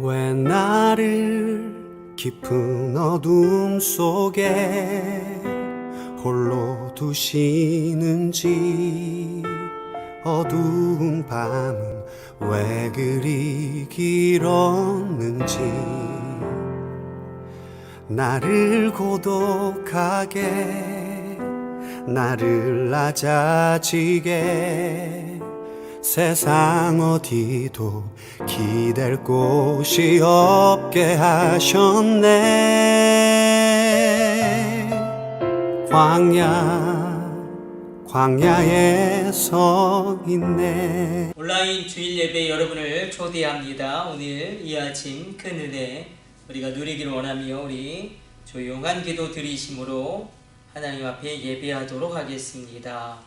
왜 나를 깊은 어둠 속에 홀로 두시는지, 어두운 밤은 왜 그리 길었는지, 나를 고독하게, 나를 낮아지게, 세상 어디도 기댈 곳이 없게 하셨네. 광야에 서 있네. 온라인 주일 예배 여러분을 초대합니다. 오늘 이 아침 큰 은혜 우리가 누리기를 원하며 우리 조용한 기도 드리심으로 하나님 앞에 예배하도록 하겠습니다.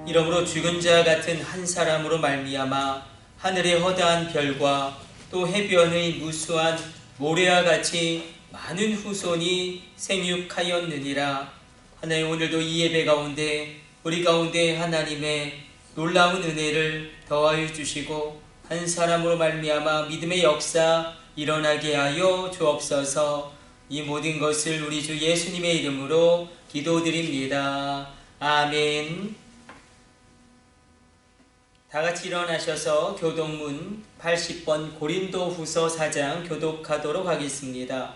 이러므로 죽은 자 같은 한 사람으로 말미암아 하늘의 허다한 별과 또 해변의 무수한 모래와 같이 많은 후손이 생육하였느니라. 하나님, 오늘도 이 예배 가운데 우리 가운데 하나님의 놀라운 은혜를 더하여 주시고 한 사람으로 말미암아 믿음의 역사 일어나게 하여 주옵소서. 이 모든 것을 우리 주 예수님의 이름으로 기도드립니다. 아멘. 다같이 일어나셔서 교독문 80번 고린도후서 4장 교독하도록 하겠습니다.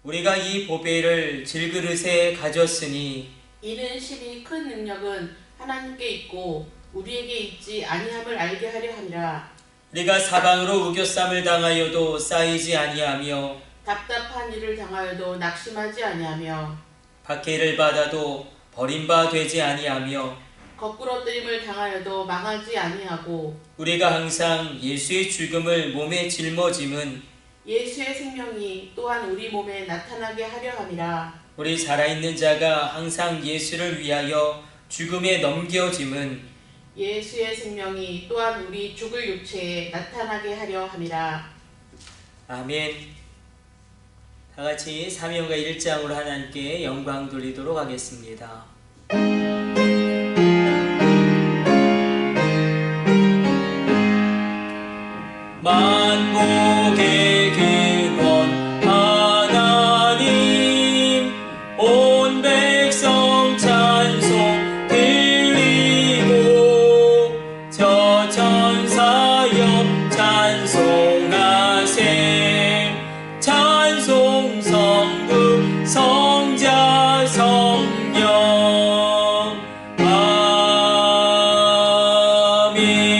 우리가 이 보배를 질그릇에 가졌으니 이는 심히 큰 능력은 하나님께 있고 우리에게 있지 아니함을 알게 하려 함이라. 우리가 사방으로 우겨쌈을 당하여도 쌓이지 아니하며 답답한 일을 당하여도 낙심하지 아니하며 박해를 받아도 버림바 되지 아니하며 거꾸러뜨림을 당하여도 망하지 아니하고 우리가 항상 예수의 죽음을 몸에 짊어짐은 예수의 생명이 또한 우리 몸에 나타나게 하려 함이라. 우리 살아있는 자가 항상 예수를 위하여 죽음에 넘겨짐은 예수의 생명이 또한 우리 죽을 육체에 나타나게 하려 함이라. 아멘. 다같이 사명과 1장으로 하나님께 영광 돌리도록 하겠습니다. 만국의 근원 하나님, 온 백성 찬송 드리고 저 천사여 찬송하세. 찬송 성부 성자 성령. 아멘.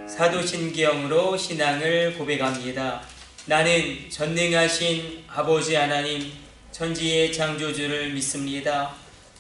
사도신경으로 신앙을 고백합니다. 나는 전능하신 아버지 하나님 천지의 창조주를 믿습니다.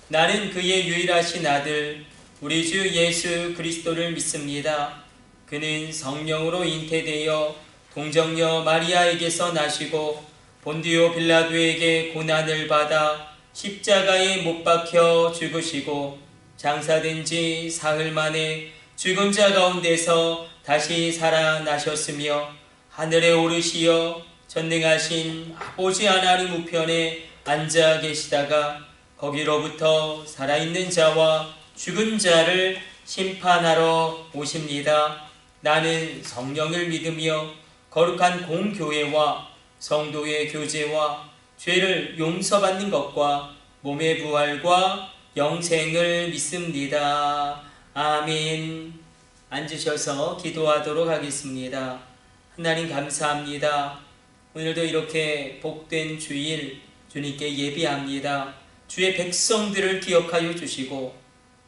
나는 그의 유일하신 아들 우리 주 예수 그리스도를 믿습니다. 그는 성령으로 잉태되어 동정녀 마리아에게서 나시고 본디오 빌라도에게 고난을 받아 십자가에 못 박혀 죽으시고 장사된 지 사흘 만에 죽은 자 가운데서 다시 살아나셨으며 하늘에 오르시어 전능하신 아버지 하나님 우편에 앉아 계시다가 거기로부터 살아있는 자와 죽은 자를 심판하러 오십니다. 나는 성령을 믿으며 거룩한 공교회와 성도의 교제와 죄를 용서받는 것과 몸의 부활과 영생을 믿습니다. 아멘. 앉으셔서 기도하도록 하겠습니다. 하나님 감사합니다. 오늘도 이렇게 복된 주일 주님께 예비합니다. 주의 백성들을 기억하여 주시고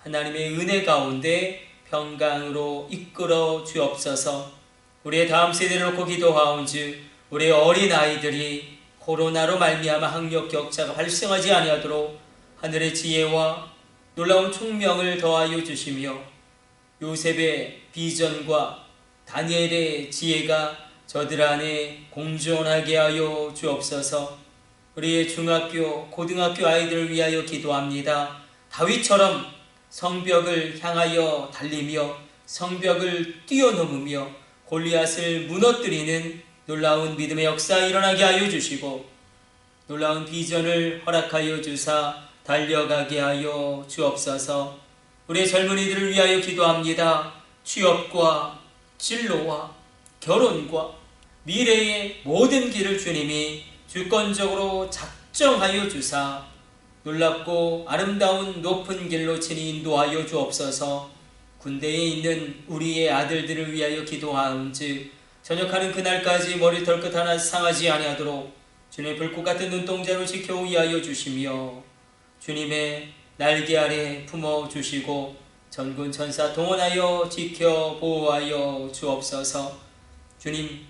하나님의 은혜 가운데 평강으로 이끌어 주옵소서. 우리의 다음 세대를 놓고 기도하온즉 우리의 어린아이들이 코로나로 말미암아 학력 격차가 발생하지 아니하도록 하늘의 지혜와 놀라운 총명을 더하여 주시며 요셉의 비전과 다니엘의 지혜가 저들 안에 공존하게 하여 주옵소서. 우리의 중학교, 고등학교 아이들을 위하여 기도합니다. 다윗처럼 성벽을 향하여 달리며 성벽을 뛰어넘으며 골리앗을 무너뜨리는 놀라운 믿음의 역사 일어나게 하여 주시고 놀라운 비전을 허락하여 주사 달려가게 하여 주옵소서. 우리의 젊은이들을 위하여 기도합니다. 취업과 진로와 결혼과 미래의 모든 길을 주님이 주권적으로 작정하여 주사 놀랍고 아름다운 높은 길로 친히 인도하여 주옵소서. 군대에 있는 우리의 아들들을 위하여 기도하온즉 전역하는 그날까지 머리 털끝 하나 상하지 아니하도록 주님의 불꽃 같은 눈동자로 지켜 위하여 주시며 주님의 날개 아래 품어주시고 전군 천사 동원하여 지켜 보호하여 주옵소서. 주님,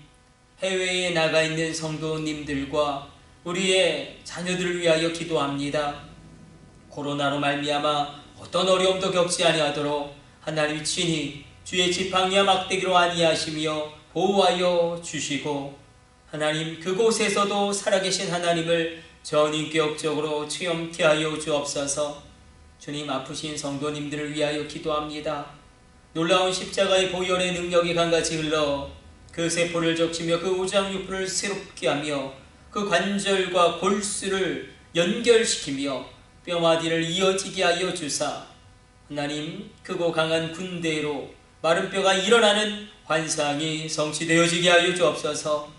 해외에 나가 있는 성도님들과 우리의 자녀들을 위하여 기도합니다. 코로나로 말미암아 어떤 어려움도 겪지 아니하도록 하나님 친히 주의 지팡이와 막대기로 안위하시며 보호하여 주시고 하나님 그곳에서도 살아계신 하나님을 전인격적으로 체험케 하여 주옵소서. 주님, 아프신 성도님들을 위하여 기도합니다. 놀라운 십자가의 보혈의 능력이 강같이 흘러 그 세포를 적시며 그 우장육부를 새롭게 하며 그 관절과 골수를 연결시키며 뼈마디를 이어지게 하여 주사 하나님 크고 강한 군대로 마른 뼈가 일어나는 환상이 성취되어지게 하여 주옵소서.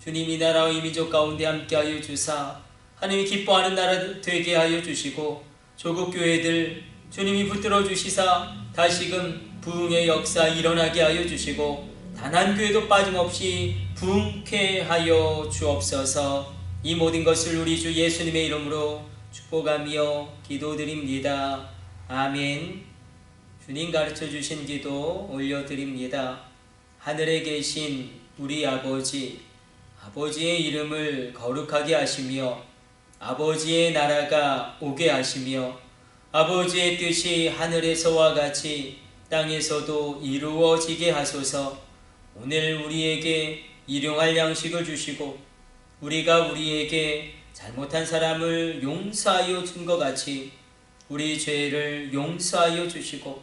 주님, 이 나라와 이 민족 가운데 함께하여 주사 하나님이 기뻐하는 나라 되게 하여 주시고 조국 교회들 주님이 붙들어 주시사 다시금 부흥의 역사 일어나게 하여 주시고 단 한 교회도 빠짐없이 부흥케 하여 주옵소서. 이 모든 것을 우리 주 예수님의 이름으로 축복하며 기도드립니다. 아멘. 주님 가르쳐 주신 기도 올려드립니다. 하늘에 계신 우리 아버지, 아버지의 이름을 거룩하게 하시며 아버지의 나라가 오게 하시며 아버지의 뜻이 하늘에서와 같이 땅에서도 이루어지게 하소서. 오늘 우리에게 일용할 양식을 주시고 우리가 우리에게 잘못한 사람을 용서하여 준 것 같이 우리 죄를 용서하여 주시고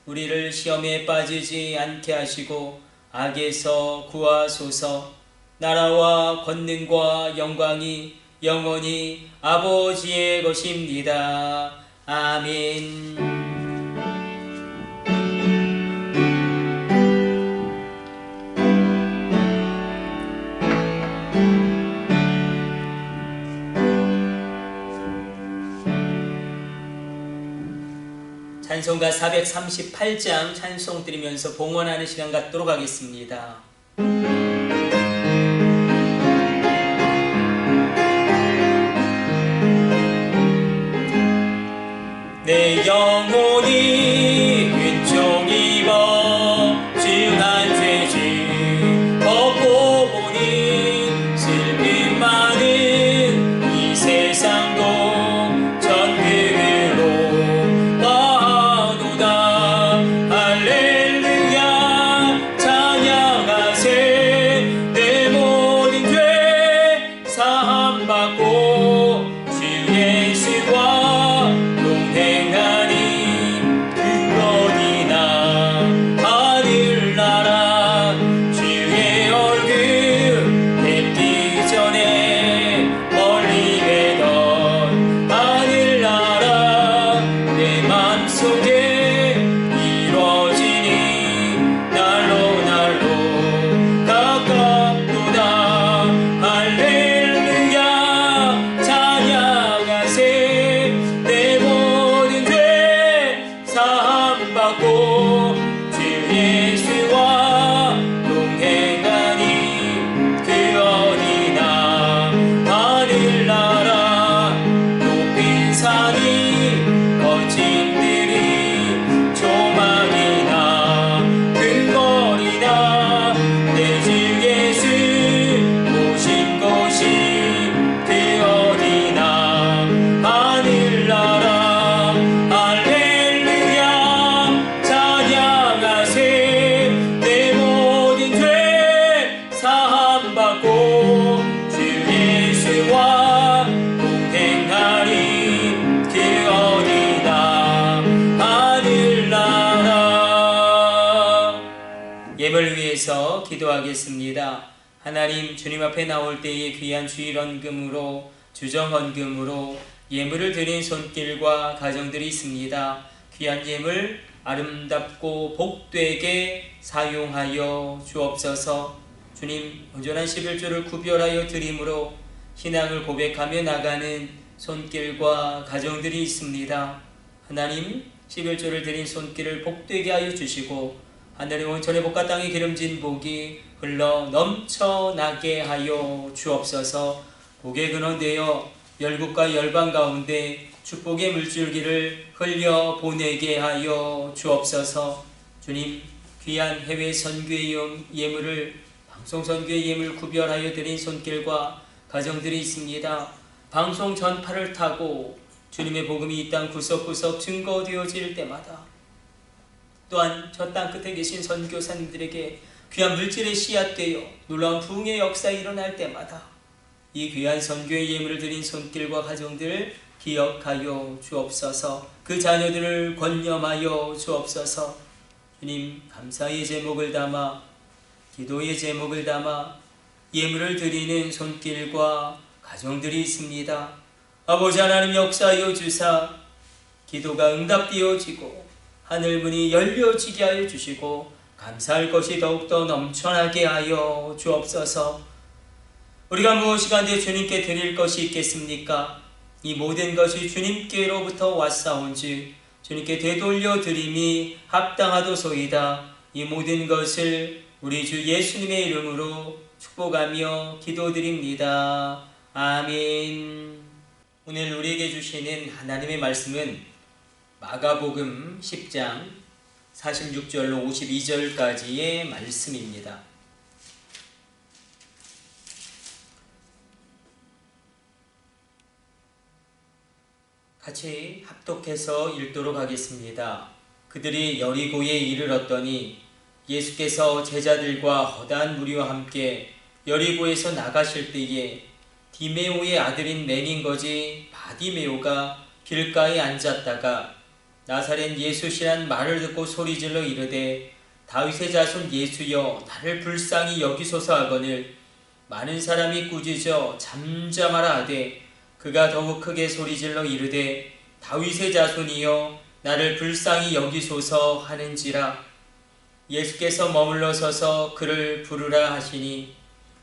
우리를 시험에 빠지지 않게 하시고 악에서 구하소서. 나라와 권능과 영광이 영원히 아버지의 것입니다. 아멘. 찬송가 438장 찬송 드리면서 봉헌하는 시간 갖도록 하겠습니다. 내 영혼이 은총 입어 지난 죄짐 벗고 보니 슬픔 많은 이 세상도 전극으로 와도다. 할렐루야 찬양하세. 내 모든 죄 사함받고 주 예수와 동행하니 그거니나. 하늘나라 주의 얼굴 뵙기 전에 멀리 뵈던 하늘나라 내 맘속에 이루어지니 날로 날로 가깝도다. 할렐루야 찬양하세. 내 모든 죄 사함받고 주 예수와 동행하니 그어니나. 하늘나라 높은 산이 거친 들이 조망이나 근거리나. 내 주 예수 오신 곳이 그어디나. 하늘나라 할렐루야 찬양 위해서 기도하겠습니다. 하나님, 주님 앞에 나올 때에 귀한 주일헌금으로, 주정헌금으로 예물을 드린 손길과 가정들이 있습니다. 귀한 예물 아름답고 복되게 사용하여 주옵소서. 주님, 온전한 11조를 구별하여 드림으로 신앙을 고백하며 나가는 손길과 가정들이 있습니다. 하나님, 11조를 드린 손길을 복되게 하여 주시고 하늘의 원천의 복과 땅의 기름진 복이 흘러 넘쳐나게 하여 주옵소서. 복의 근원 되어 열국과 열방 가운데 축복의 물줄기를 흘려 보내게 하여 주옵소서. 주님, 귀한 해외 선교의 예물을 방송 선교의 예물 구별하여 드린 손길과 가정들이 있습니다. 방송 전파를 타고 주님의 복음이 이 땅 구석구석 증거되어질 때마다, 또한 저 땅 끝에 계신 선교사님들에게 귀한 물질의 씨앗되어 놀라운 부흥의 역사가 일어날 때마다 이 귀한 선교의 예물을 드린 손길과 가정들을 기억하여 주옵소서. 그 자녀들을 권념하여 주옵소서. 주님, 감사의 제목을 담아, 기도의 제목을 담아 예물을 드리는 손길과 가정들이 있습니다. 아버지 하나님, 역사하여 주사 기도가 응답되어지고 하늘문이 열려지게 하여 주시고 감사할 것이 더욱더 넘쳐나게 하여 주옵소서. 우리가 무엇이간데 주님께 드릴 것이 있겠습니까? 이 모든 것이 주님께로부터 왔사온즉 주님께 되돌려 드림이 합당하도소이다. 이 모든 것을 우리 주 예수님의 이름으로 축복하며 기도드립니다. 아멘. 오늘 우리에게 주시는 하나님의 말씀은 마가복음 10장 46절로 52절까지의 말씀입니다. 같이 합독해서 읽도록 하겠습니다. 그들이 여리고에 이르렀더니 예수께서 제자들과 허다한 무리와 함께 여리고에서 나가실 때에 디메오의 아들인 맹인 거지 바디메오가 길가에 앉았다가 나사렛 예수시란 말을 듣고 소리질러 이르되 다윗의 자손 예수여, 나를 불쌍히 여기소서 하거늘 많은 사람이 꾸짖어 잠잠하라 하되 그가 더욱 크게 소리질러 이르되 다윗의 자손이여, 나를 불쌍히 여기소서 하는지라. 예수께서 머물러 서서 그를 부르라 하시니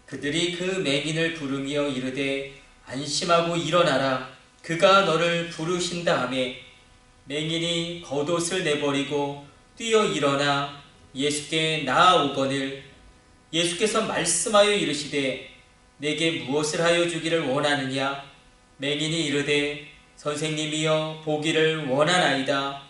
그들이 그 맹인을 부르며 이르되 안심하고 일어나라, 그가 너를 부르신다 하매 맹인이 겉옷을 내버리고 뛰어 일어나 예수께 나아오거늘 예수께서 말씀하여 이르시되 내게 무엇을 하여 주기를 원하느냐. 맹인이 이르되 선생님이여, 보기를 원하나이다.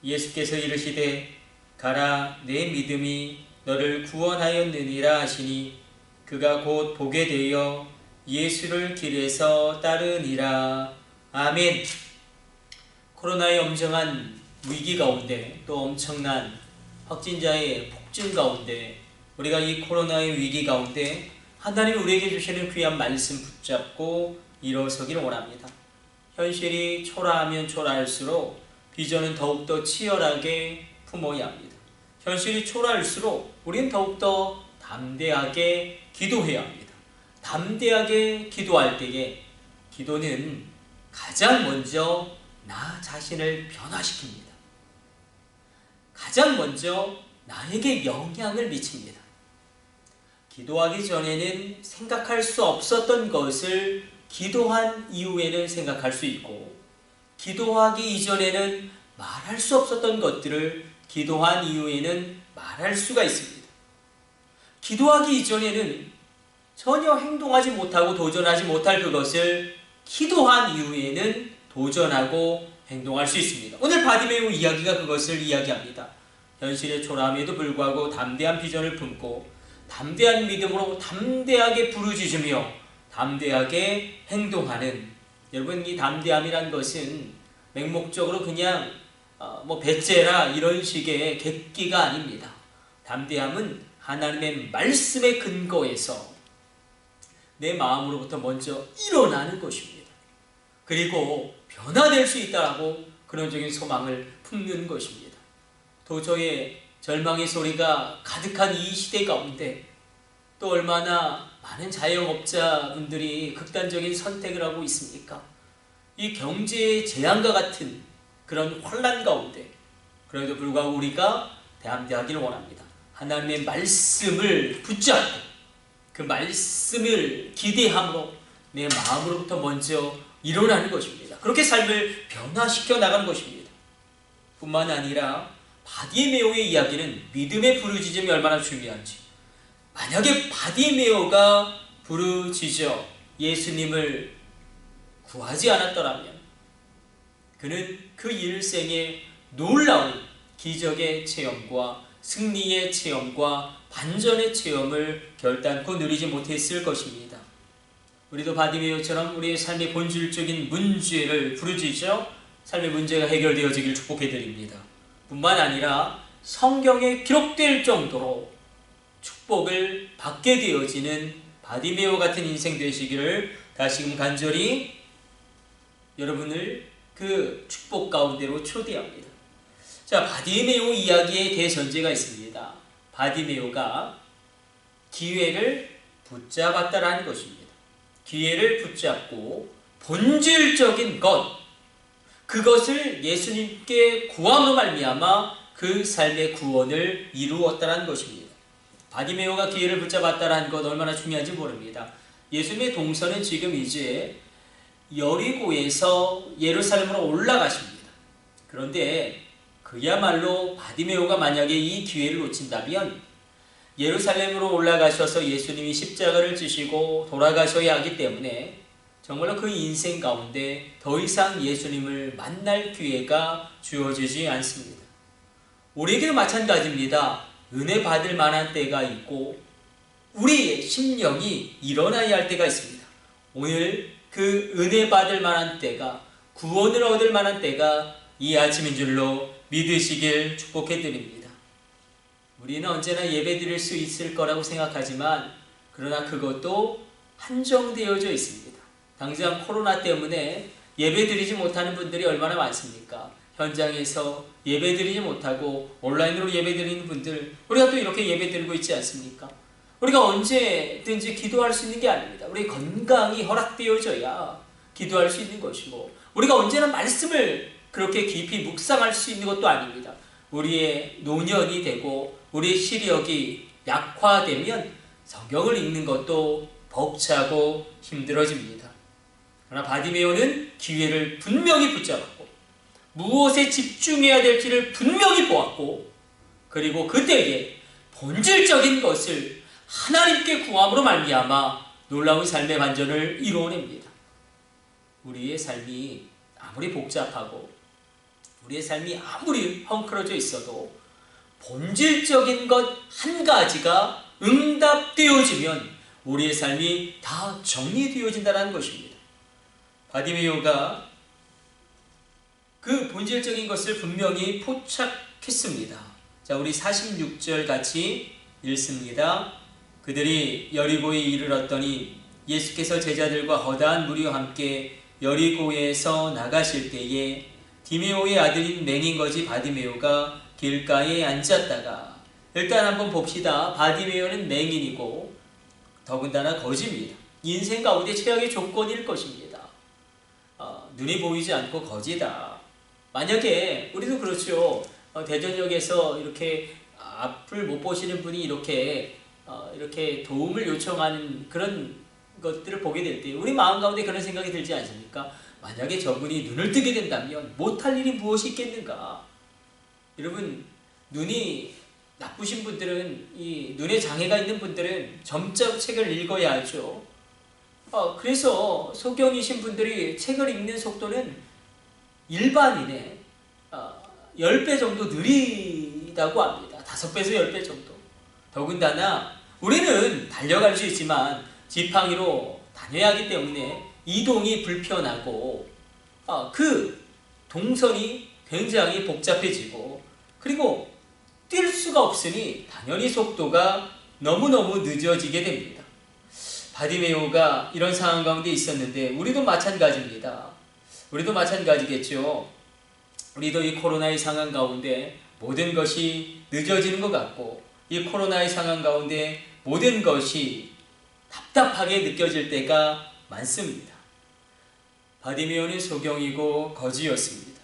예수께서 이르시되 가라, 내 믿음이 너를 구원하였느니라 하시니 그가 곧 보게 되어 예수를 길에서 따르니라. 아멘. 코로나의 엄정한 위기 가운데, 또 엄청난 확진자의 폭증 가운데, 우리가 이 코로나의 위기 가운데 하나님이 우리에게 주시는 귀한 말씀 붙잡고 일어서기를 원합니다. 현실이 초라하면 초라할수록 비전은 더욱더 치열하게 품어야 합니다. 현실이 초라할수록 우리는 더욱더 담대하게 기도해야 합니다. 담대하게 기도할 때에 기도는 가장 먼저 나 자신을 변화시킵니다. 가장 먼저 나에게 영향을 미칩니다. 기도하기 전에는 생각할 수 없었던 것을 기도한 이후에는 생각할 수 있고, 기도하기 이전에는 말할 수 없었던 것들을 기도한 이후에는 말할 수가 있습니다. 기도하기 이전에는 전혀 행동하지 못하고 도전하지 못할 그것을 기도한 이후에는 도전하고 행동할 수 있습니다. 오늘 바디메오 이야기가 그것을 이야기합니다. 현실의 초라함에도 불구하고 담대한 비전을 품고 담대한 믿음으로 담대하게 부르짖으며 담대하게 행동하는, 여러분, 이 담대함이란 것은 맹목적으로 그냥 배째라 이런 식의 객기가 아닙니다. 담대함은 하나님의 말씀의 근거에서 내 마음으로부터 먼저 일어나는 것입니다. 그리고 변화될 수 있다라고 근원적인 소망을 품는 것입니다. 도저히 절망의 소리가 가득한 이 시대 가운데 또 얼마나 많은 자영업자분들이 극단적인 선택을 하고 있습니까? 이 경제의 재앙과 같은 그런 혼란 가운데 그래도 불구하고 우리가 대함대하기를 원합니다. 하나님의 말씀을 붙잡고 그 말씀을 기대함으로 내 마음으로부터 먼저 일어나는 것입니다. 그렇게 삶을 변화시켜 나가는 것입니다. 뿐만 아니라 바디메오의 이야기는 믿음의 부르짖음이 얼마나 중요한지, 만약에 바디메오가 부르짖어 예수님을 구하지 않았더라면 그는 그 일생에 놀라운 기적의 체험과 승리의 체험과 반전의 체험을 결단코 누리지 못했을 것입니다. 우리도 바디메오처럼 우리의 삶의 본질적인 문제를 부르짖어 삶의 문제가 해결되어지길 축복해드립니다. 뿐만 아니라 성경에 기록될 정도로 축복을 받게 되어지는 바디메오 같은 인생 되시기를 다시금 간절히 여러분을 그 축복 가운데로 초대합니다. 자, 바디메오 이야기에 대전제가 있습니다. 바디메오가 기회를 붙잡았다라는 것입니다. 기회를 붙잡고 본질적인 것, 그것을 예수님께 구함으로 말미암아 그 삶의 구원을 이루었다라는 것입니다. 바디메오가 기회를 붙잡았다라는 것 얼마나 중요한지 모릅니다. 예수님의 동서는 지금 이제 여리고에서 예루살렘으로 올라가십니다. 그런데 그야말로 바디메오가 만약에 이 기회를 놓친다면 예루살렘으로 올라가셔서 예수님이 십자가를 지시고 돌아가셔야 하기 때문에 정말로 그 인생 가운데 더 이상 예수님을 만날 기회가 주어지지 않습니다. 우리에게도 마찬가지입니다. 은혜 받을 만한 때가 있고 우리의 심령이 일어나야 할 때가 있습니다. 오늘 그 은혜 받을 만한 때가, 구원을 얻을 만한 때가 이 아침인 줄로 믿으시길 축복해드립니다. 우리는 언제나 예배드릴 수 있을 거라고 생각하지만 그러나 그것도 한정되어져 있습니다. 당장 코로나 때문에 예배드리지 못하는 분들이 얼마나 많습니까? 현장에서 예배드리지 못하고 온라인으로 예배드리는 분들, 우리가 또 이렇게 예배드리고 있지 않습니까? 우리가 언제든지 기도할 수 있는 게 아닙니다. 우리 건강이 허락되어져야 기도할 수 있는 것이고, 우리가 언제나 말씀을 그렇게 깊이 묵상할 수 있는 것도 아닙니다. 우리의 노년이 되고 우리의 시력이 약화되면 성경을 읽는 것도 벅차고 힘들어집니다. 그러나 바디메오는 기회를 분명히 붙잡았고 무엇에 집중해야 될지를 분명히 보았고, 그리고 그때에 본질적인 것을 하나님께 구함으로 말미암아 놀라운 삶의 반전을 이루어냅니다. 우리의 삶이 아무리 복잡하고 우리의 삶이 아무리 헝클어져 있어도 본질적인 것 한 가지가 응답되어지면 우리의 삶이 다 정리되어진다는 것입니다. 바디메오가 그 본질적인 것을 분명히 포착했습니다. 자, 우리 46절 같이 읽습니다. 그들이 여리고에 이르렀더니 예수께서 제자들과 허다한 무리와 함께 여리고에서 나가실 때에 디메오의 아들인 맹인거지 바디메오가 길가에 앉았다가, 일단 한번 봅시다. 바디메오는 맹인이고 더군다나 거지입니다. 인생 가운데 최악의 조건일 것입니다. 눈이 보이지 않고 거지다. 만약에 우리도 그렇죠. 대전역에서 이렇게 앞을 못 보시는 분이 이렇게 도움을 요청하는 그런 것들을 보게 될 때 우리 마음 가운데 그런 생각이 들지 않습니까? 만약에 저분이 눈을 뜨게 된다면 못할 일이 무엇이 있겠는가? 여러분, 눈이 나쁘신 분들은, 이 눈에 장애가 있는 분들은 점자 책을 읽어야 하죠. 그래서 소경이신 분들이 책을 읽는 속도는 일반인의 10배 정도 느리다고 합니다. 5배에서 10배 정도. 더군다나 우리는 달려갈 수 있지만 지팡이로 다녀야 하기 때문에 이동이 불편하고 그 동선이 굉장히 복잡해지고, 그리고 뛸 수가 없으니 당연히 속도가 너무너무 늦어지게 됩니다. 바디메오가 이런 상황 가운데 있었는데 우리도 마찬가지입니다. 우리도 마찬가지겠죠. 우리도 이 코로나의 상황 가운데 모든 것이 늦어지는 것 같고 이 코로나의 상황 가운데 모든 것이 답답하게 느껴질 때가 많습니다. 바디메오는 소경이고 거지였습니다.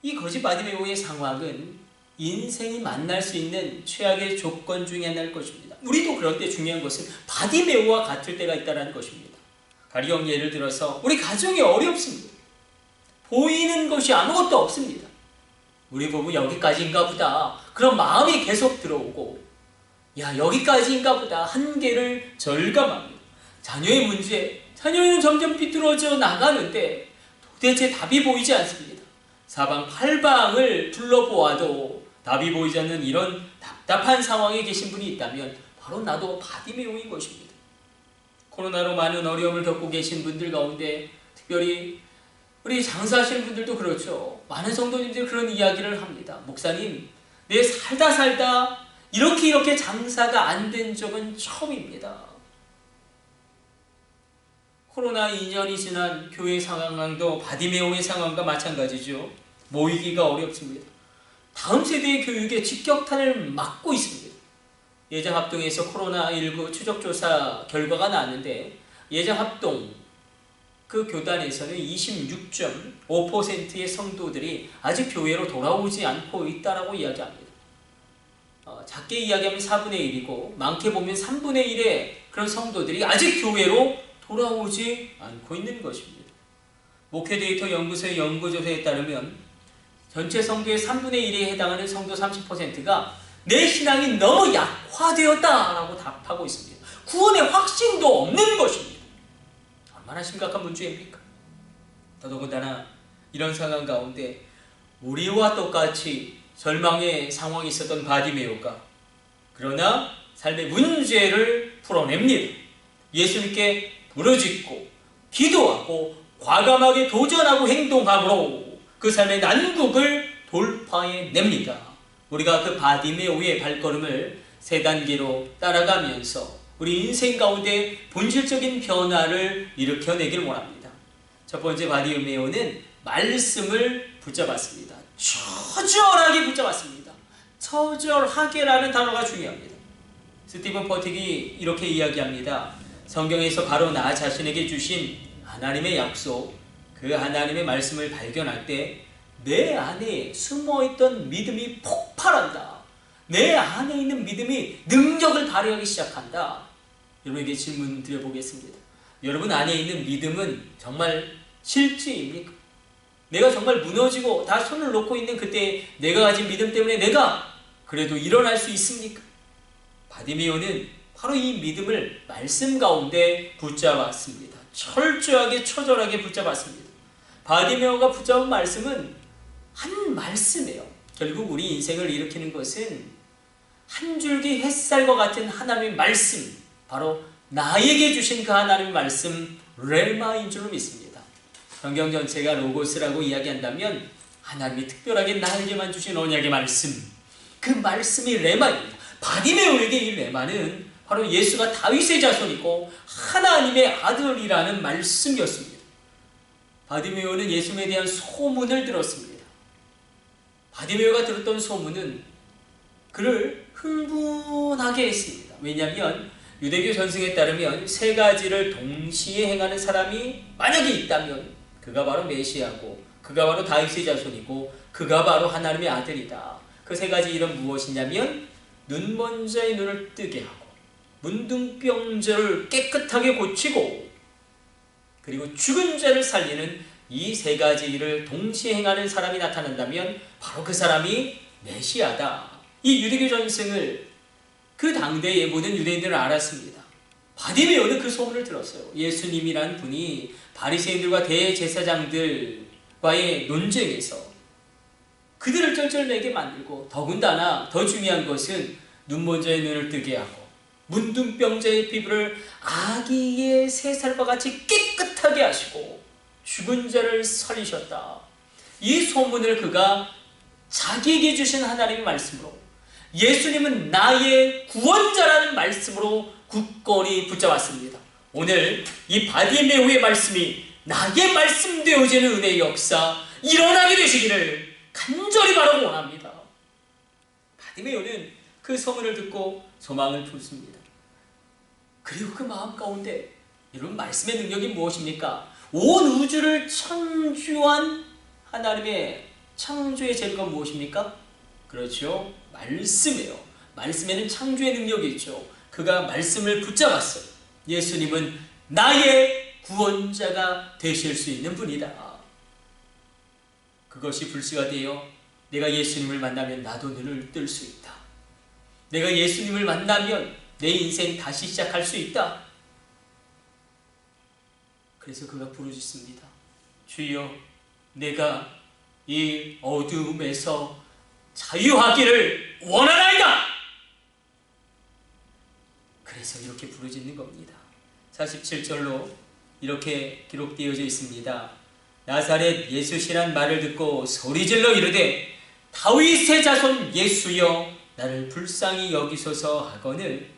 이 거지 바디메오의 상황은 인생이 만날 수 있는 최악의 조건 중에 하나일 것입니다. 우리도 그런데 중요한 것은 바디메오와 같을 때가 있다는 것입니다. 가령 예를 들어서 우리 가정이 어렵습니다. 보이는 것이 아무것도 없습니다. 우리 부부 여기까지인가 보다. 그런 마음이 계속 들어오고 야 여기까지인가 보다. 한계를 절감합니다. 자녀의 문제, 자녀는 점점 비뚤어져 나가는데 도대체 답이 보이지 않습니다. 사방팔방을 둘러보아도 답이 보이지 않는 이런 답답한 상황에 계신 분이 있다면 바로 나도 바디메오인 것입니다. 코로나로 많은 어려움을 겪고 계신 분들 가운데 특별히 우리 장사하시는 분들도 그렇죠. 많은 성도님들이 그런 이야기를 합니다. 목사님, 내 살다 이렇게 장사가 안 된 적은 처음입니다. 코로나 2년이 지난 교회 상황도 바디메오의 상황과 마찬가지죠. 모이기가 어렵습니다. 다음 세대의 교육에 직격탄을 맞고 있습니다. 예장합동에서 코로나19 추적조사 결과가 나왔는데 예장합동 그 교단에서는 26.5%의 성도들이 아직 교회로 돌아오지 않고 있다라고 이야기합니다. 작게 이야기하면 4분의 1이고 많게 보면 3분의 1의 그런 성도들이 아직 교회로 돌아오지 않고 있는 것입니다. 목회 데이터 연구소의 연구조사에 따르면 전체 성도의 3분의 1에 해당하는 성도 30%가 내 신앙이 너무 약화되었다라고 답하고 있습니다. 구원의 확신도 없는 것입니다. 얼마나 심각한 문제입니까? 더더군다나 이런 상황 가운데 우리와 똑같이 절망의 상황이 있었던 바디메오가 그러나 삶의 문제를 풀어냅니다. 예수님께 부르짖고 기도하고 과감하게 도전하고 행동함으로 그 삶의 난국을 돌파해냅니다. 우리가 그 바디메오의 발걸음을 세 단계로 따라가면서 우리 인생 가운데 본질적인 변화를 일으켜내길 원합니다. 첫 번째 바디메오는 말씀을 붙잡았습니다. 처절하게 붙잡았습니다. 처절하게라는 단어가 중요합니다. 스티븐 퍼틱이 이렇게 이야기합니다. 성경에서 바로 나 자신에게 주신 하나님의 약속, 그 하나님의 말씀을 발견할 때 내 안에 숨어있던 믿음이 폭발한다. 내 안에 있는 믿음이 능력을 발휘하기 시작한다. 여러분에게 질문 드려보겠습니다. 여러분 안에 있는 믿음은 정말 실제입니까? 내가 정말 무너지고 다 손을 놓고 있는 그때 내가 가진 믿음 때문에 내가 그래도 일어날 수 있습니까? 바디메오는 바로 이 믿음을 말씀 가운데 붙잡았습니다. 철저하게 처절하게 붙잡았습니다. 바디메오가 붙잡은 말씀은 한 말씀이에요. 결국 우리 인생을 일으키는 것은 한 줄기 햇살과 같은 하나님의 말씀, 바로 나에게 주신 그 하나님의 말씀 레마인 줄로 믿습니다. 성경 전체가 로고스라고 이야기한다면 하나님이 특별하게 나에게만 주신 언약의 말씀, 그 말씀이 레마입니다. 바디메오에게 이 레마는 바로 예수가 다윗의 자손이고 하나님의 아들이라는 말씀이었습니다. 바디메오는 예수님에 대한 소문을 들었습니다. 바디메오가 들었던 소문은 그를 흥분하게 했습니다. 왜냐하면 유대교 전승에 따르면 세 가지를 동시에 행하는 사람이 만약에 있다면 그가 바로 메시아고 그가 바로 다윗의 자손이고 그가 바로 하나님의 아들이다. 그 세 가지 이름 무엇이냐면 눈먼 자의 눈을 뜨게 하고 문둥병자를 깨끗하게 고치고 그리고 죽은 자를 살리는 이 세 가지 일을 동시에 행하는 사람이 나타난다면 바로 그 사람이 메시아다. 이 유대교 전승을 그 당대의 모든 유대인들은 알았습니다. 바디메오는 그 소문을 들었어요. 예수님이란 분이 바리새인들과 대제사장들과의 논쟁에서 그들을 쩔쩔매게 만들고 더군다나 더 중요한 것은 눈먼 자의 눈을 뜨게 하고 문둥병자의 피부를 아기의 새살과 같이 깨끗하게 하시고 죽은 자를 살리셨다. 이 소문을 그가 자기에게 주신 하나님의 말씀으로 예수님은 나의 구원자라는 말씀으로 굳건히 붙잡았습니다. 오늘 이 바디메오의 말씀이 나의 말씀 되어지는 은혜의 역사 일어나게 되시기를 간절히 바라고 원합니다. 바디메오는 그 소문을 듣고 소망을 품습니다. 그리고 그 마음 가운데 여러분 말씀의 능력이 무엇입니까? 온 우주를 창조한 하나님의 창조의 재료가 무엇입니까? 그렇죠. 말씀이에요. 말씀에는 창조의 능력이 있죠. 그가 말씀을 붙잡았어요. 예수님은 나의 구원자가 되실 수 있는 분이다. 그것이 불씨가 되어 내가 예수님을 만나면 나도 눈을 뜰 수 있다. 내가 예수님을 만나면 내 인생 다시 시작할 수 있다. 그래서 그가 부르짖습니다. 주여, 내가 이 어두움에서 자유하기를 원하나이다. 그래서 이렇게 부르짖는 겁니다. 47절로 이렇게 기록되어져 있습니다. 나사렛 예수시란 말을 듣고 소리질러 이르되 다윗의 자손 예수여 나를 불쌍히 여기소서 하거늘.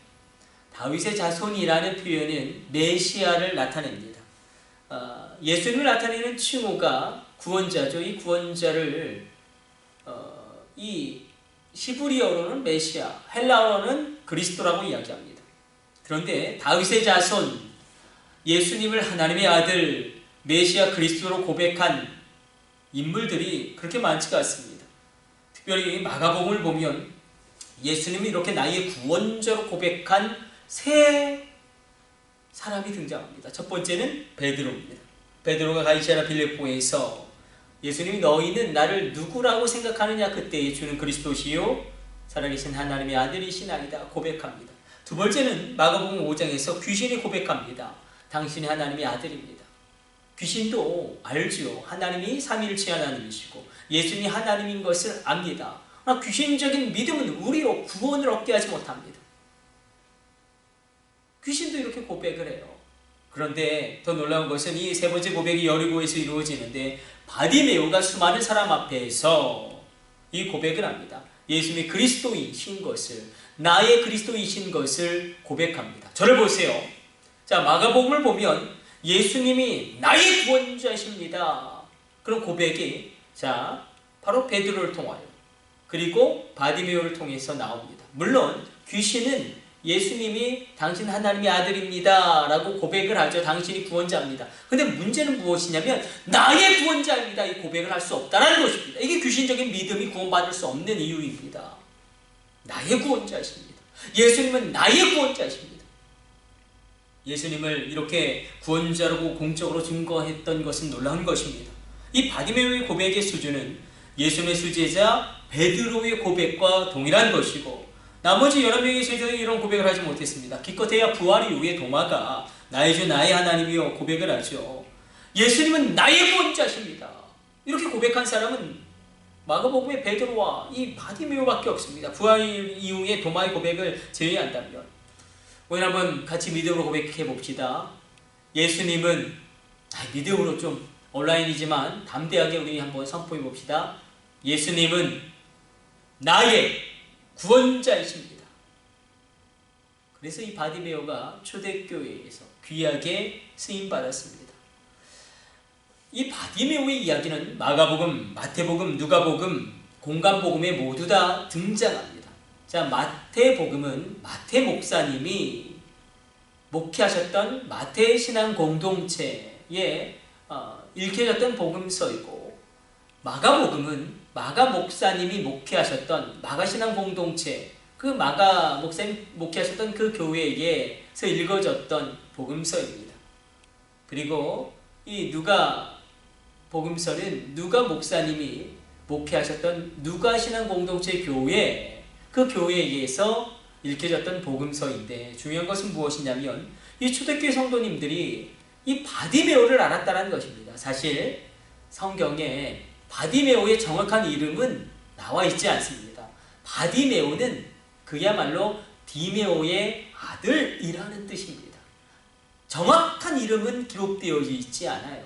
다윗의 자손이라는 표현은 메시아를 나타냅니다. 예수님을 나타내는 칭호가 구원자죠. 이 구원자를 이 히브리어로는 메시아, 헬라어로는 그리스도라고 이야기합니다. 그런데 다윗의 자손, 예수님을 하나님의 아들, 메시아 그리스도로 고백한 인물들이 그렇게 많지가 않습니다. 특별히 마가복음을 보면 예수님이 이렇게 나의 구원자로 고백한 세 사람이 등장합니다. 첫 번째는 베드로입니다. 베드로가 가이사랴 빌립보에서 예수님이 너희는 나를 누구라고 생각하느냐? 그때에 주는 그리스도시요 살아계신 하나님의 아들이시나이다 고백합니다. 두 번째는 마가복음 5장에서 귀신이 고백합니다. 당신이 하나님의 아들입니다. 귀신도 알죠. 하나님이 삼위일체 하나님이시고 예수님이 하나님인 것을 압니다. 그러나 귀신적인 믿음은 우리로 구원을 얻게 하지 못합니다. 귀신도 이렇게 고백을 해요. 그런데 더 놀라운 것은 이 세 번째 고백이 여리고에서 이루어지는데 바디메오가 수많은 사람 앞에서 이 고백을 합니다. 예수님이 그리스도이신 것을, 나의 그리스도이신 것을 고백합니다. 저를 보세요. 자, 마가복음을 보면 예수님이 나의 구원자이십니다. 그런 고백이 자 바로 베드로를 통하여 그리고 바디메오를 통해서 나옵니다. 물론 귀신은 예수님이 당신 하나님의 아들입니다 라고 고백을 하죠. 당신이 구원자입니다. 근데 문제는 무엇이냐면 나의 구원자입니다 이 고백을 할 수 없다는 것입니다. 이게 귀신적인 믿음이 구원받을 수 없는 이유입니다. 나의 구원자이십니다. 예수님은 나의 구원자이십니다. 예수님을 이렇게 구원자라고 공적으로 증거했던 것은 놀라운 것입니다. 이 바디메오의 고백의 수준은 예수님의 수제자 베드로의 고백과 동일한 것이고 나머지 여러 명의 제자들이 이런 고백을 하지 못했습니다. 기껏해야 부활 이후에 도마가 나의 주 나의 하나님이여 고백을 하죠. 예수님은 나의 구원자십니다. 이렇게 고백한 사람은 마가복음의 베드로와 이 바디메오밖에 없습니다. 부활 이후에 도마의 고백을 제외한다면. 오늘 한번 같이 믿음으로 고백해 봅시다. 예수님은 믿음으로 좀 온라인이지만 담대하게 우리 한번 선포해 봅시다. 예수님은 나의 구원자이십니다. 그래서 이 바디메오가 초대교회에서 귀하게 쓰임받았습니다. 이 바디메오의 이야기는 마가복음, 마태복음, 누가복음, 공간복음에 모두 다 등장합니다. 자, 마태복음은 마태 목사님이 목회하셨던 마태 신앙 공동체에 읽혀졌던 복음서이고 마가복음은 마가 목사님이 목회하셨던 마가 신앙 공동체 그 마가 목사님 목회하셨던 그 교회에서 읽어졌던 복음서입니다. 그리고 이 누가 복음서는 누가 목사님이 목회하셨던 누가 신앙 공동체 교회 그 교회에서 읽혀졌던 복음서인데 중요한 것은 무엇이냐면 이 초대교회 성도님들이 이 바디메오를 알았다는 것입니다. 사실 성경에 바디메오의 정확한 이름은 나와 있지 않습니다. 바디메오는 그야말로 디메오의 아들이라는 뜻입니다. 정확한 이름은 기록되어 있지 않아요.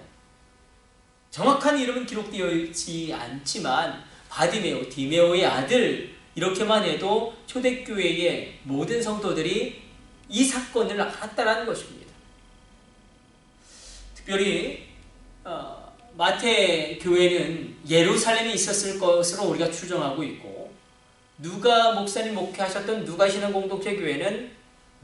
정확한 이름은 기록되어 있지 않지만 바디메오, 디메오의 아들 이렇게만 해도 초대교회의 모든 성도들이 이 사건을 알았다는 것입니다. 특별히 마태 교회는 예루살렘에 있었을 것으로 우리가 추정하고 있고, 누가 목사님 목회하셨던 누가 신앙 공동체 교회는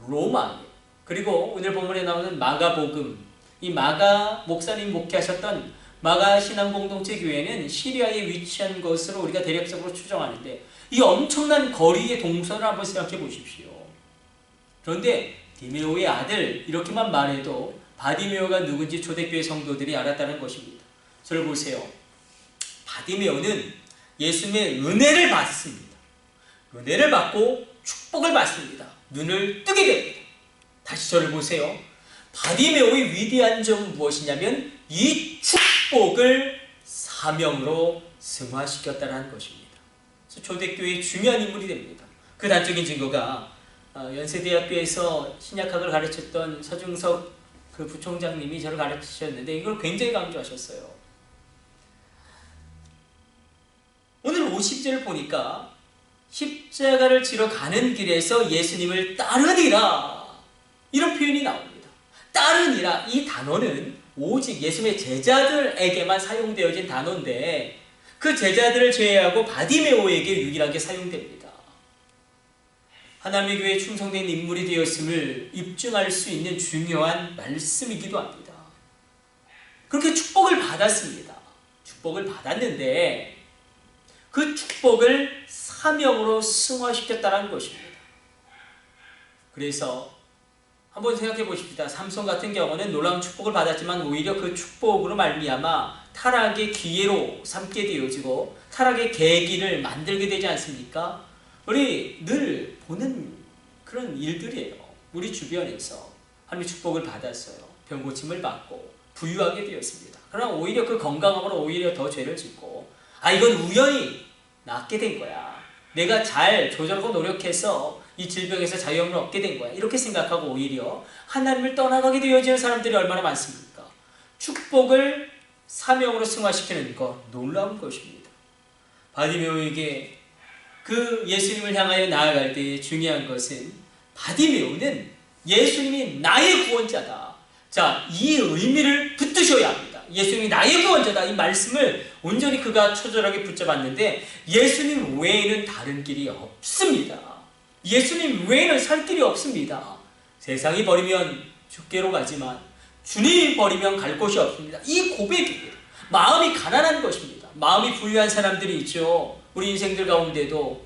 로마, 그리고 오늘 본문에 나오는 마가복음, 이 마가 목사님 목회하셨던 마가 신앙 공동체 교회는 시리아에 위치한 것으로 우리가 대략적으로 추정하는데, 이 엄청난 거리의 동선을 한번 생각해 보십시오. 그런데 디메오의 아들, 이렇게만 말해도 바디메오가 누군지 초대교회 성도들이 알았다는 것입니다. 저를 보세요. 바디메오는 예수님의 은혜를 받습니다. 은혜를 받고 축복을 받습니다. 눈을 뜨게 됩니다. 다시 저를 보세요. 바디메오의 위대한 점은 무엇이냐면 이 축복을 사명으로 승화시켰다는 것입니다. 그래서 초대교회의 중요한 인물이 됩니다. 그 단적인 증거가 연세대학교에서 신약학을 가르쳤던 서중석 그 부총장님이 저를 가르치셨는데 이걸 굉장히 강조하셨어요. 오늘 50절을 보니까 십자가를 지러 가는 길에서 예수님을 따르니라, 이런 표현이 나옵니다. 따르니라, 이 단어는 오직 예수님의 제자들에게만 사용되어진 단어인데 그 제자들을 제외하고 바디메오에게 유일하게 사용됩니다. 하나님의 교회에 충성된 인물이 되었음을 입증할 수 있는 중요한 말씀이기도 합니다. 그렇게 축복을 받았습니다. 축복을 받았는데 그 축복을 사명으로 승화시켰다는 것입니다. 그래서 한번 생각해 보십시다. 삼손 같은 경우는 놀라운 축복을 받았지만 오히려 그 축복으로 말미암아 타락의 기회로 삼게 되어지고 타락의 계기를 만들게 되지 않습니까? 우리 늘 보는 그런 일들이에요. 우리 주변에서 하나님의 축복을 받았어요. 병고침을 받고 부유하게 되었습니다. 그러나 오히려 그 건강함으로 오히려 더 죄를 짓고, 이건 우연히 낫게 된 거야. 내가 잘 조절하고 노력해서 이 질병에서 자유함을 얻게 된 거야. 이렇게 생각하고 오히려 하나님을 떠나가게 되어지는 사람들이 얼마나 많습니까? 축복을 사명으로 승화시키는 것, 놀라운 것입니다. 바디메오에게 그 예수님을 향하여 나아갈 때 중요한 것은 바디메오는 예수님이 나의 구원자다. 자, 이 의미를 붙드셔야 합니다. 예수님이 나의 구원자다. 이 말씀을 온전히 그가 처절하게 붙잡았는데 예수님 외에는 다른 길이 없습니다. 예수님 외에는 살 길이 없습니다. 세상이 버리면 죽게로 가지만 주님이 버리면 갈 곳이 없습니다. 이 고백입니다. 마음이 가난한 것입니다. 마음이 부유한 사람들이 있죠. 우리 인생들 가운데도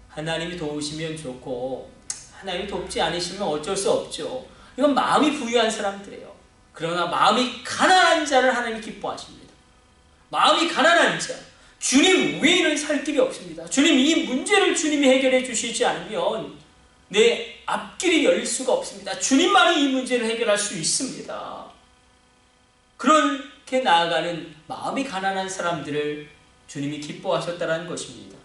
하나님이 도우시면 좋고 하나님이 돕지 않으시면 어쩔 수 없죠. 이건 마음이 부유한 사람들이에요. 그러나 마음이 가난한 자를 하나님이 기뻐하십니다. 마음이 가난한 자, 주님 외에는 살 길이 없습니다. 주님, 이 문제를 주님이 해결해 주시지 않으면 내 앞길이 열릴 수가 없습니다. 주님만이 이 문제를 해결할 수 있습니다. 그렇게 나아가는 마음이 가난한 사람들을 주님이 기뻐하셨다는 것입니다.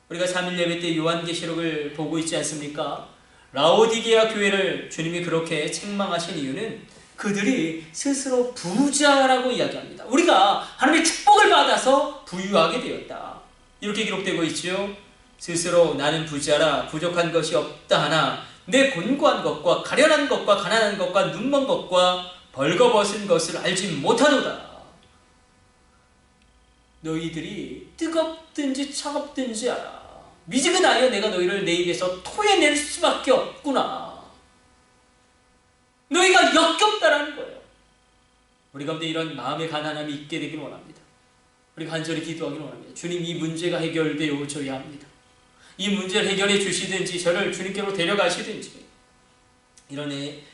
우리가 3일 예배 때 요한계시록을 보고 있지 않습니까? 라오디게아 교회를 주님이 그렇게 책망하신 이유는 그들이 스스로 부자라고 이야기합니다. 우리가 하나님의 축복을 받아서 부유하게 되었다. 이렇게 기록되고 있죠. 스스로 나는 부자라 부족한 것이 없다 하나 내 곤고한 것과 가련한 것과 가난한 것과 눈먼 것과 벌거벗은 것을 알지 못하노다. 너희들이 뜨겁든지 차갑든지 알아. 미지근하여 내가 너희를 내 입에서 토해낼 수밖에 없구나. 너희가 역겹다라는 거예요. 우리 가운데 이런 마음의 가난함이 있게 되길 원합니다. 우리가 간절히 기도하길 원합니다. 주님, 이 문제가 해결되어져야 합니다. 이 문제를 해결해 주시든지 저를 주님께로 데려가시든지 이런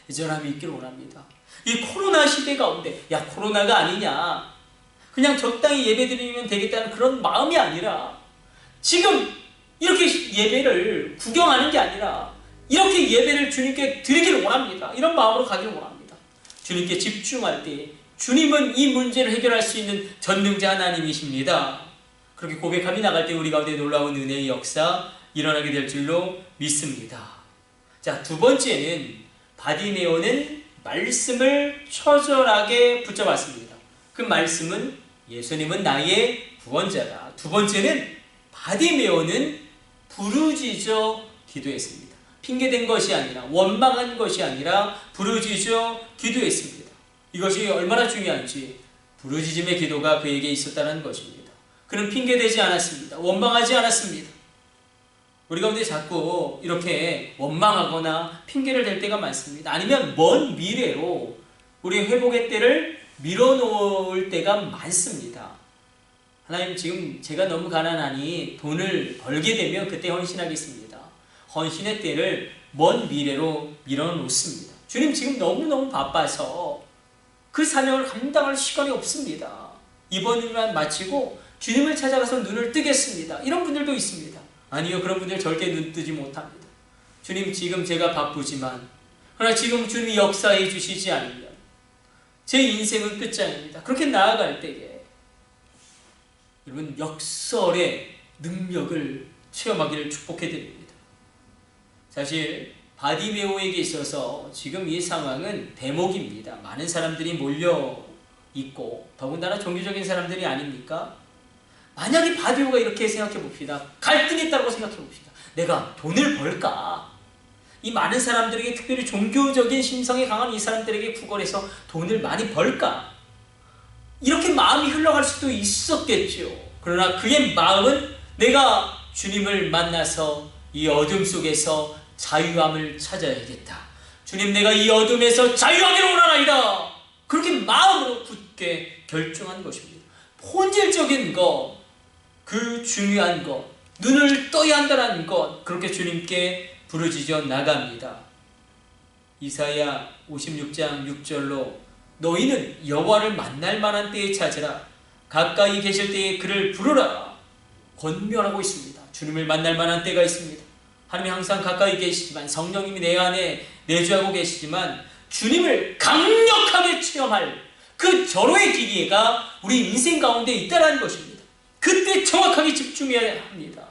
애절함이 있길 원합니다. 이 코로나 시대 가운데 코로나가 아니냐, 그냥 적당히 예배드리면 되겠다는 그런 마음이 아니라 지금 이렇게 예배를 구경하는 게 아니라 이렇게 예배를 주님께 드리기를 원합니다. 이런 마음으로 가기를 원합니다. 주님께 집중할 때 주님은 이 문제를 해결할 수 있는 전능자 하나님이십니다. 그렇게 고백함이 나갈 때 우리 가운데 놀라운 은혜의 역사 일어나게 될 줄로 믿습니다. 자, 두 번째는 바디메오는 말씀을 처절하게 붙잡았습니다. 그 말씀은 예수님은 나의 구원자다. 두 번째는 바디메오는 부르짖어 기도했습니다. 핑계댄 것이 아니라 원망한 것이 아니라 부르짖어 기도했습니다. 이것이 얼마나 중요한지 부르짖음의 기도가 그에게 있었다는 것입니다. 그는 핑계대지 않았습니다. 원망하지 않았습니다. 우리 가운데 자꾸 이렇게 원망하거나 핑계를 댈 때가 많습니다. 아니면 먼 미래로 우리의 회복의 때를 밀어놓을 때가 많습니다. 하나님, 지금 제가 너무 가난하니 돈을 벌게 되면 그때 헌신하겠습니다. 헌신의 때를 먼 미래로 밀어놓습니다. 주님, 지금 너무너무 바빠서 그 사명을 감당할 시간이 없습니다. 이번 일만 마치고 주님을 찾아가서 눈을 뜨겠습니다. 이런 분들도 있습니다. 아니요, 그런 분들 절대 눈 뜨지 못합니다. 주님, 지금 제가 바쁘지만 그러나 지금 주님이 역사해 주시지 않으면 제 인생은 끝장입니다. 그렇게 나아갈 때에 여러분, 역설의 능력을 체험하기를 축복해 드립니다. 사실 바디메오에게 있어서 지금 이 상황은 대목입니다. 많은 사람들이 몰려 있고 더군다나 종교적인 사람들이 아닙니까? 만약에 바디메오가 이렇게 생각해 봅시다. 갈등이 있다고 생각해 봅시다. 내가 돈을 벌까? 이 많은 사람들에게, 특별히 종교적인 심성이 강한 이 사람들에게 구걸해서 돈을 많이 벌까? 이렇게 마음이 흘러갈 수도 있었겠죠. 그러나 그의 마음은 내가 주님을 만나서 이 어둠 속에서 자유함을 찾아야겠다. 주님, 내가 이 어둠에서 자유하기를 원하나이다. 그렇게 마음으로 굳게 결정한 것입니다. 본질적인 것, 그 중요한 것, 눈을 떠야 한다는 것, 그렇게 주님께 부르짖어 나갑니다. 이사야 56장 6절로 너희는 여호와를 만날 만한 때에 찾으라. 가까이 계실 때에 그를 부르라. 권면하고 있습니다. 주님을 만날 만한 때가 있습니다. 하나님이 항상 가까이 계시지만, 성령님이 내 안에 내주하고 계시지만 주님을 강력하게 체험할 그 절호의 기회가 우리 인생 가운데 있다는 것입니다. 그때 정확하게 집중해야 합니다.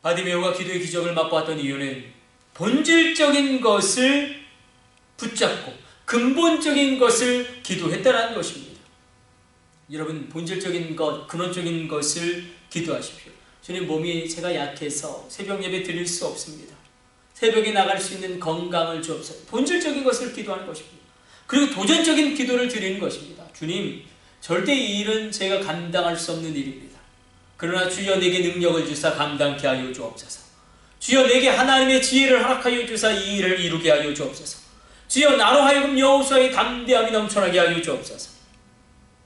바디메오가 기도의 기적을 맛보았던 이유는 본질적인 것을 붙잡고 근본적인 것을 기도했다는 것입니다. 여러분, 본질적인 것, 근원적인 것을 기도하십시오. 주님, 몸이 제가 약해서 새벽 예배 드릴 수 없습니다. 새벽에 나갈 수 있는 건강을 주옵소서. 본질적인 것을 기도하는 것입니다. 그리고 도전적인 기도를 드리는 것입니다. 주님, 절대 이 일은 제가 감당할 수 없는 일입니다. 그러나 주여 내게 능력을 주사 감당케 하여 주옵소서. 주여 내게 하나님의 지혜를 허락하여 주사 이 일을 이루게 하여 주옵소서. 주여 나로 하여금 여호수아의 담대함이 넘쳐나게 하여 주옵소서.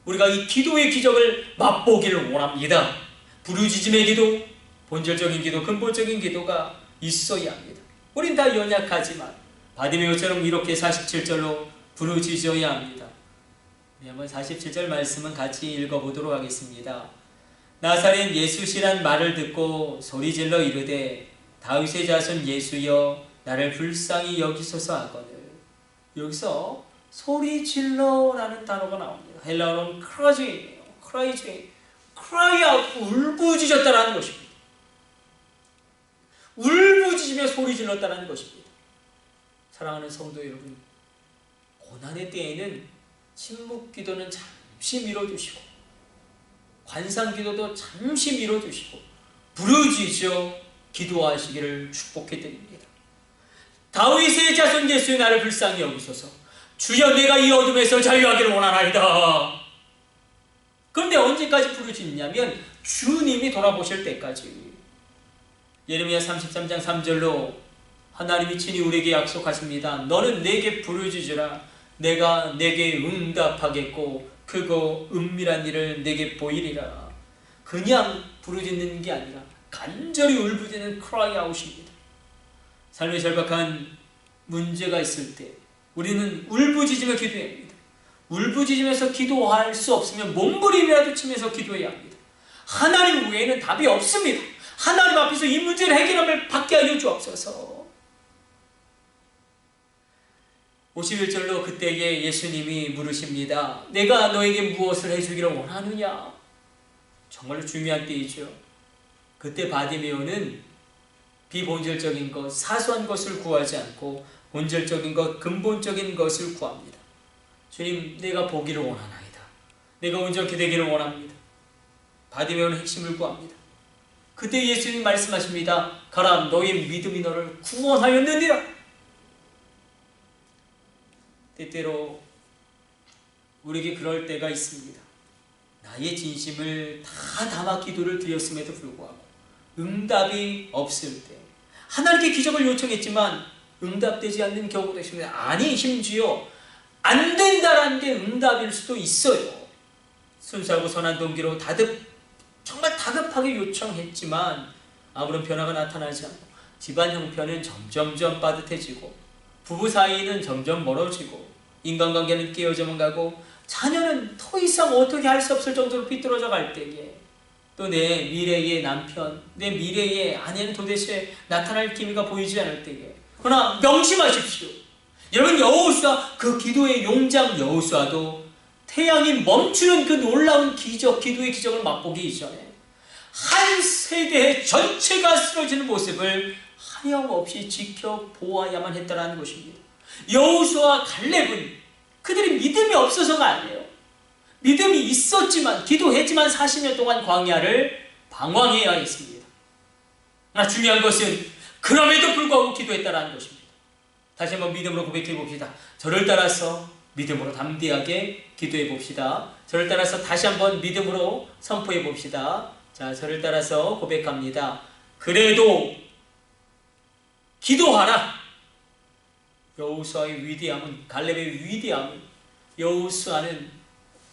우리가 이 기도의 기적을 맛보기를 원합니다. 부르짖음의 기도, 본질적인 기도, 근본적인 기도가 있어야 합니다. 우린 다 연약하지만 바디메오처럼 이렇게 47절로 부르짖어야 합니다. 한번 47절 말씀은 같이 읽어보도록 하겠습니다. 나사렛 예수시란 말을 듣고 소리질러 이르되 다윗의 자손 예수여 나를 불쌍히 여기소서 하거늘. 여기서 소리질러라는 단어가 나옵니다. 헬라어로는 크라이예요. cry out, 울부짖었다라는 것입니다. 울부짖으며 소리질렀다라는 것입니다. 사랑하는 성도 여러분, 고난의 때에는 침묵 기도는 잠시 미뤄두시고 관상 기도도 잠시 미뤄두시고 부르짖어 기도하시기를 축복해 드립니다. 다윗의 자손 예수의 나를 불쌍히 여기소서. 주여 내가 이 어둠에서 자유하기를 원하나이다. 그런데 언제까지 부르짖냐면 주님이 돌아보실 때까지. 예레미야 33장 3절로 하나님이 친히 우리에게 약속하십니다. 너는 내게 부르짖으라. 내가 내게 응답하겠고 크고 은밀한 일을 내게 보이리라. 그냥 부르짖는 게 아니라 간절히 울부짖는 cry out입니다. 삶에 절박한 문제가 있을 때 우리는 울부짖으며 기도해야 합니다. 울부짖으면서 기도할 수 없으면 몸부림이라도 치면서 기도해야 합니다. 하나님 외에는 답이 없습니다. 하나님 앞에서 이 문제를 해결함을 받게 하여 주옵소서. 51절로 그때에 예수님이 물으십니다. 내가 너에게 무엇을 해주기를 원하느냐? 정말로 중요한 때이죠. 그때 바디메오는 비본질적인 것, 사소한 것을 구하지 않고 본질적인 것, 근본적인 것을 구합니다. 주님, 내가 보기를 원하나이다. 내가 온전히 되기를 원합니다. 바디메오는 핵심을 구합니다. 그때 예수님 말씀하십니다. 가라, 너의 믿음이 너를 구원하였느니라. 때때로 우리에게 그럴 때가 있습니다. 나의 진심을 다 담아 기도를 드렸음에도 불구하고 응답이 없을 때, 하나님께 기적을 요청했지만 응답되지 않는 경우도 있습니다. 아니, 심지어 안 된다라는 게 응답일 수도 있어요. 순수하고 선한 동기로 정말 다급하게 요청했지만 아무런 변화가 나타나지 않고, 집안 형편은 점점점 빠듯해지고, 부부 사이는 점점 멀어지고, 인간관계는 깨어져만 가고, 자녀는 더 이상 어떻게 할 수 없을 정도로 삐뚤어져 갈 때에, 또 내 미래의 남편, 내 미래의 아내는 도대체 나타날 기미가 보이지 않을 때에, 그러나 명심하십시오. 여러분, 여호수아, 그 기도의 용장 여호수아도 태양이 멈추는 그 놀라운 기적, 기도의 기적을 맛보기 이전에 한 세대의 전체가 쓰러지는 모습을 하염없이 지켜보아야만 했다는 것입니다. 여호수아와 갈렙은 그들이 믿음이 없어서가 아니에요. 믿음이 있었지만, 기도했지만 40년 동안 광야를 방황해야 했습니다. 그러나 중요한 것은 그럼에도 불구하고 기도했다는 것입니다. 다시 한번 믿음으로 고백해 봅시다. 저를 따라서 믿음으로 담대하게 기도해 봅시다. 저를 따라서 다시 한번 믿음으로 선포해 봅시다. 자, 저를 따라서 고백합니다. 그래도 기도하라. 여호수아의 위대함은, 갈렙의 위대함은, 여호수아는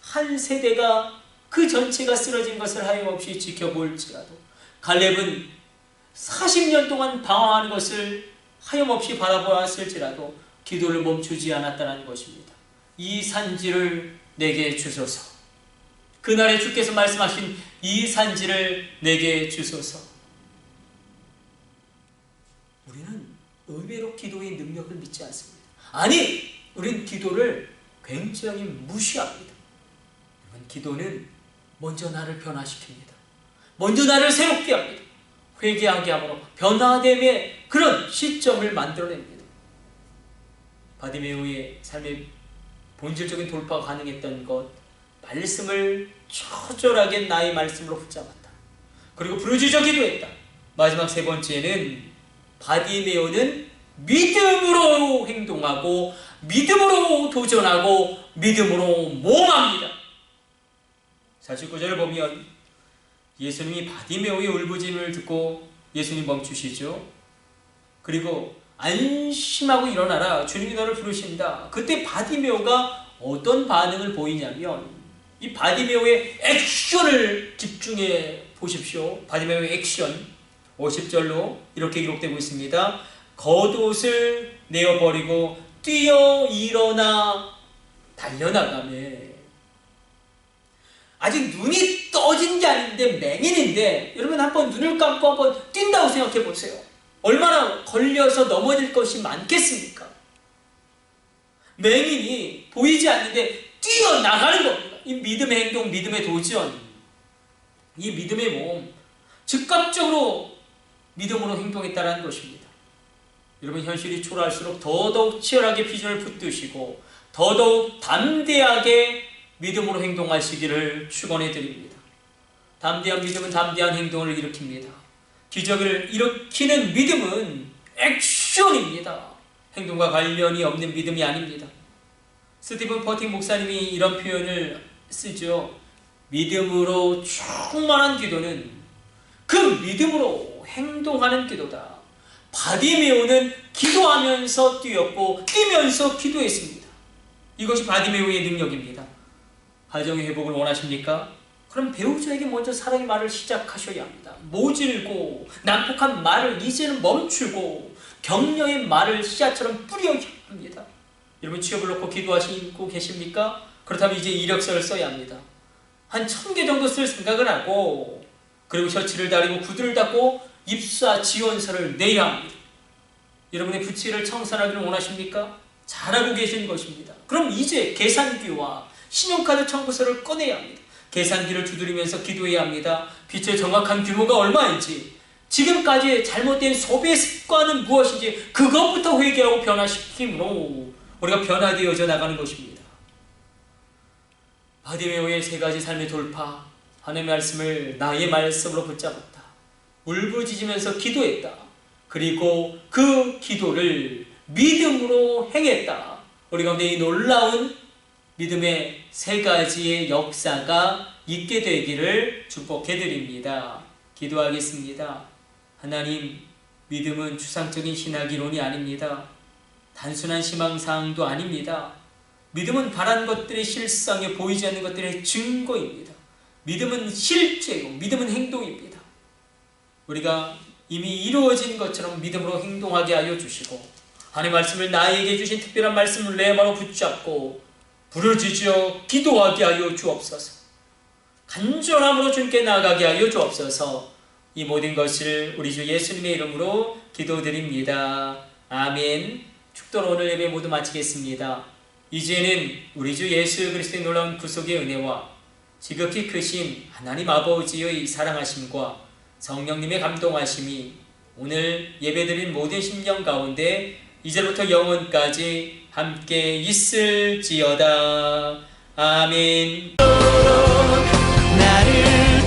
한 세대가 그 전체가 쓰러진 것을 하염없이 지켜볼지라도, 갈렙은 40년 동안 방황하는 것을 하염없이 바라보았을지라도 기도를 멈추지 않았다는 것입니다. 이 산지를 내게 주소서. 그날에 주께서 말씀하신 이 산지를 내게 주소서. 우리는 의외로 기도의 능력을 믿지 않습니다. 아니, 우리는 기도를 굉장히 무시합니다. 기도는 먼저 나를 변화시킵니다. 먼저 나를 새롭게 합니다. 회개하게 함으로 변화됨의 그런 시점을 만들어냅니다. 바디메오의 삶의 본질적인 돌파가 가능했던 것, 말씀을 처절하게 나의 말씀으로 붙잡았다. 그리고 부르짖어 기도했다. 마지막 세 번째는 바디메오는 믿음으로 행동하고, 믿음으로 도전하고, 믿음으로 모험합니다. 49절을 보면 예수님이 바디메오의 울부짖음을 듣고 예수님 멈추시죠. 그리고 안심하고 일어나라, 주님이 너를 부르신다. 그때 바디메오가 어떤 반응을 보이냐면, 이 바디메오의 액션을 집중해 보십시오. 바디메오의 액션 50절로 이렇게 기록되고 있습니다. 겉옷을 내어버리고 뛰어 일어나 달려나가매. 아직 눈이 떠진 게 아닌데 맹인인데, 여러분 한번 눈을 감고 한번 뛴다고 생각해 보세요. 얼마나 걸려서 넘어질 것이 많겠습니까? 맹인이 보이지 않는데 뛰어나가는 겁니다. 이 믿음의 행동, 믿음의 도전, 이 믿음의 모험, 즉각적으로 믿음으로 행동했다는 것입니다. 여러분, 현실이 초라할수록 더더욱 치열하게 비전을 붙드시고 더더욱 담대하게 믿음으로 행동하시기를 축원해 드립니다. 담대한 믿음은 담대한 행동을 일으킵니다. 기적을 일으키는 믿음은 액션입니다. 행동과 관련이 없는 믿음이 아닙니다. 스티븐 퍼팅 목사님이 이런 표현을 쓰죠. 믿음으로 충만한 기도는 그 믿음으로 행동하는 기도다. 바디메오는 기도하면서 뛰었고 뛰면서 기도했습니다. 이것이 바디메오의 능력입니다. 가정의 회복을 원하십니까? 그럼 배우자에게 먼저 사랑의 말을 시작하셔야 합니다. 모질고 난폭한 말을 이제는 멈추고 격려의 말을 씨앗처럼 뿌려야 합니다. 여러분, 취업을 놓고 기도하시고 계십니까? 그렇다면 이제 이력서를 써야 합니다. 한 1000개 정도 쓸 생각을 하고, 그리고 셔츠를 다리고 구두를 닫고 입사 지원서를 내야 합니다. 여러분의 부채를 청산하기를 원하십니까? 잘하고 계신 것입니다. 그럼 이제 계산기와 신용카드 청구서를 꺼내야 합니다. 계산기를 두드리면서 기도해야 합니다. 빚의 정확한 규모가 얼마인지, 지금까지의 잘못된 소비의 습관은 무엇인지 그것부터 회개하고 변화시킴으로 우리가 변화되어져 나가는 것입니다. 바디메오의 세 가지 삶의 돌파, 하나님의 말씀을 나의 말씀으로 붙잡았다. 울부짖으면서 기도했다. 그리고 그 기도를 믿음으로 행했다. 우리 가운데 이 놀라운 믿음의 세 가지의 역사가 있게 되기를 축복해드립니다. 기도하겠습니다. 하나님, 믿음은 추상적인 신학 이론이 아닙니다. 단순한 희망사항도 아닙니다. 믿음은 바란 것들의 실상에 보이지 않는 것들의 증거입니다. 믿음은 실제요, 믿음은 행동입니다. 우리가 이미 이루어진 것처럼 믿음으로 행동하게 하여 주시고, 하나님의 말씀을 나에게 주신 특별한 말씀을 내 마음으로 붙잡고 부르짖어 기도하게 하여 주옵소서. 간절함으로 주님께 나아가게 하여 주옵소서. 이 모든 것을 우리 주 예수님의 이름으로 기도드립니다. 아멘. 축도로 오늘 예배 모두 마치겠습니다. 이제는 우리 주 예수 그리스도의 놀라운 구속의 은혜와 지극히 크신 하나님 아버지의 사랑하심과 성령님의 감동하심이 오늘 예배드린 모든 심령 가운데 이제부터 영원까지 함께 있을지어다. 아멘. 나를